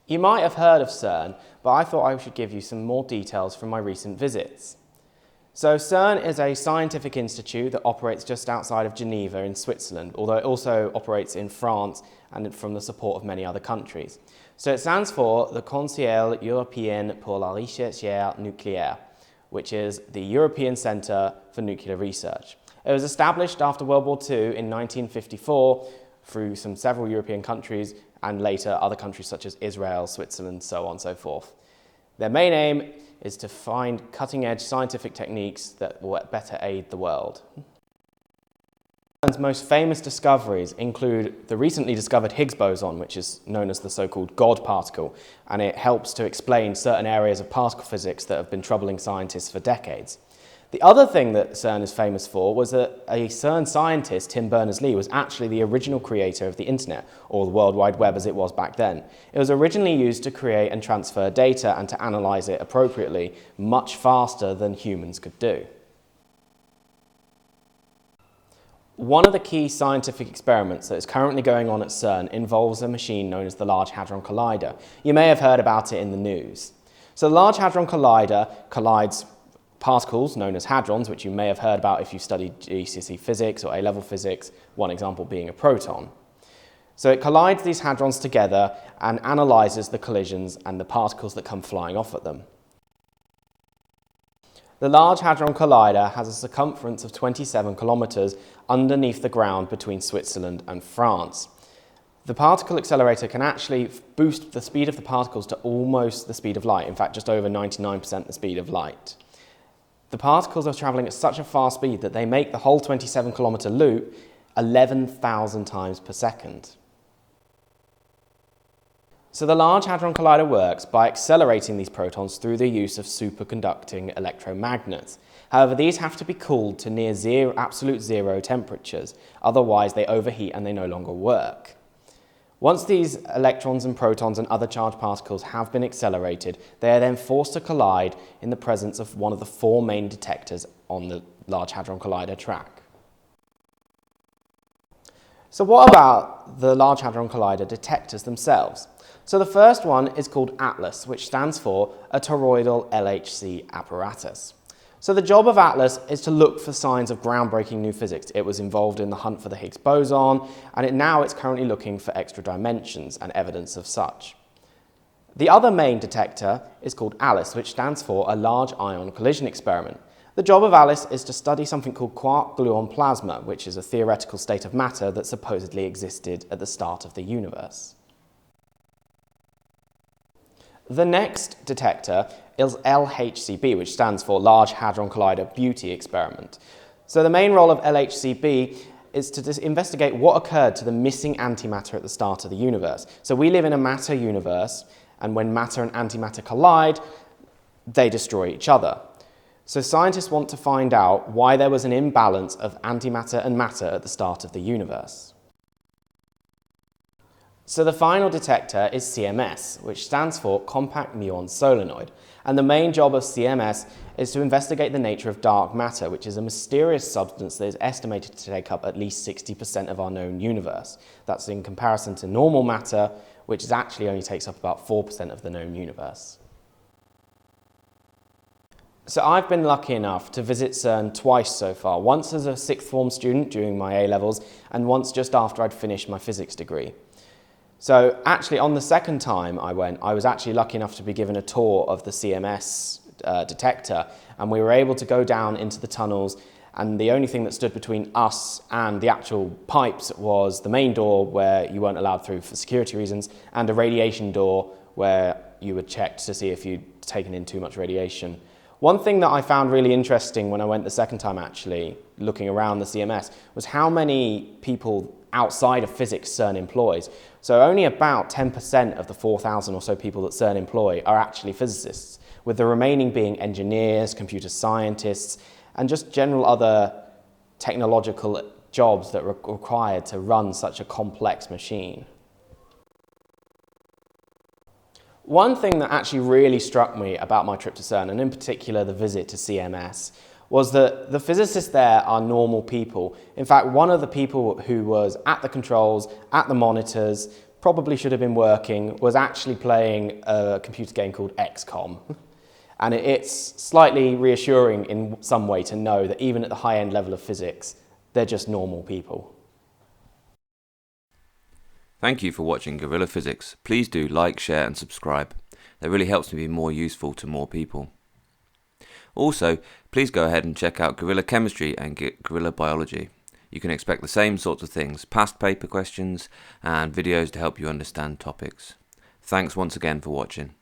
You might have heard of CERN, but I thought I should give you some more details from my recent visits. So CERN is a scientific institute that operates just outside of Geneva in Switzerland, although it also operates in France and from the support of many other countries. So it stands for the Conseil Européen pour la Recherche Nucléaire, which is the European Centre for Nuclear Research. It was established after World War II in 1954 through several European countries and later other countries such as Israel, Switzerland, so on and so forth. Their main aim is to find cutting-edge scientific techniques that will better aid the world. CERN's most famous discoveries include the recently discovered Higgs boson, which is known as the so-called God particle, and it helps to explain certain areas of particle physics that have been troubling scientists for decades. The other thing that CERN is famous for was that a CERN scientist, Tim Berners-Lee, was actually the original creator of the internet, or the World Wide Web as it was back then. It was originally used to create and transfer data and to analyse it appropriately, much faster than humans could do. One of the key scientific experiments that is currently going on at CERN involves a machine known as the Large Hadron Collider. You may have heard about it in the news. So the Large Hadron Collider collides particles known as hadrons, which you may have heard about if you studied GCSE physics or A-level physics, one example being a proton. So it collides these hadrons together and analyses the collisions and the particles that come flying off at them. The Large Hadron Collider has a circumference of 27 kilometers underneath the ground between Switzerland and France. The particle accelerator can actually boost the speed of the particles to almost the speed of light, in fact just over 99% the speed of light. The particles are travelling at such a fast speed that they make the whole 27-kilometre loop 11,000 times per second. So the Large Hadron Collider works by accelerating these protons through the use of superconducting electromagnets. However, these have to be cooled to near absolute zero temperatures, otherwise they overheat and they no longer work. Once these electrons and protons and other charged particles have been accelerated, they are then forced to collide in the presence of one of the four main detectors on the Large Hadron Collider track. So what about the Large Hadron Collider detectors themselves? So the first one is called ATLAS, which stands for a toroidal LHC apparatus. So the job of ATLAS is to look for signs of groundbreaking new physics. It was involved in the hunt for the Higgs boson, and now it's currently looking for extra dimensions and evidence of such. The other main detector is called ALICE, which stands for a Large Ion Collision Experiment. The job of ALICE is to study something called quark-gluon plasma, which is a theoretical state of matter that supposedly existed at the start of the universe. The next detector is LHCb, which stands for Large Hadron Collider Beauty Experiment. So the main role of LHCb is to investigate what occurred to the missing antimatter at the start of the universe. So we live in a matter universe, and when matter and antimatter collide, they destroy each other. So scientists want to find out why there was an imbalance of antimatter and matter at the start of the universe. So the final detector is CMS, which stands for Compact Muon Solenoid. And the main job of CMS is to investigate the nature of dark matter, which is a mysterious substance that is estimated to take up at least 60% of our known universe. That's in comparison to normal matter, which actually only takes up about 4% of the known universe. So I've been lucky enough to visit CERN twice so far, once as a sixth form student during my A-levels and once just after I'd finished my physics degree. So actually on the second time I went, I was actually lucky enough to be given a tour of the CMS detector, and we were able to go down into the tunnels, and the only thing that stood between us and the actual pipes was the main door where you weren't allowed through for security reasons, and a radiation door where you were checked to see if you'd taken in too much radiation. One thing that I found really interesting when I went the second time actually, looking around the CMS, was how many people outside of physics CERN employs. So only about 10% of the 4,000 or so people that CERN employ are actually physicists, with the remaining being engineers, computer scientists, and just general other technological jobs that are required to run such a complex machine. One thing that actually really struck me about my trip to CERN, and in particular the visit to CMS, was that the physicists there are normal people. In fact, one of the people who was at the controls, at the monitors, probably should have been working, was actually playing a computer game called XCOM. And it's slightly reassuring in some way to know that even at the high-end level of physics, they're just normal people. Thank you for watching Gorilla Physics. Please do like, share and subscribe. That really helps me be more useful to more people. Also, please go ahead and check out Gorilla Chemistry and Gorilla Biology. You can expect the same sorts of things, past paper questions and videos to help you understand topics. Thanks once again for watching.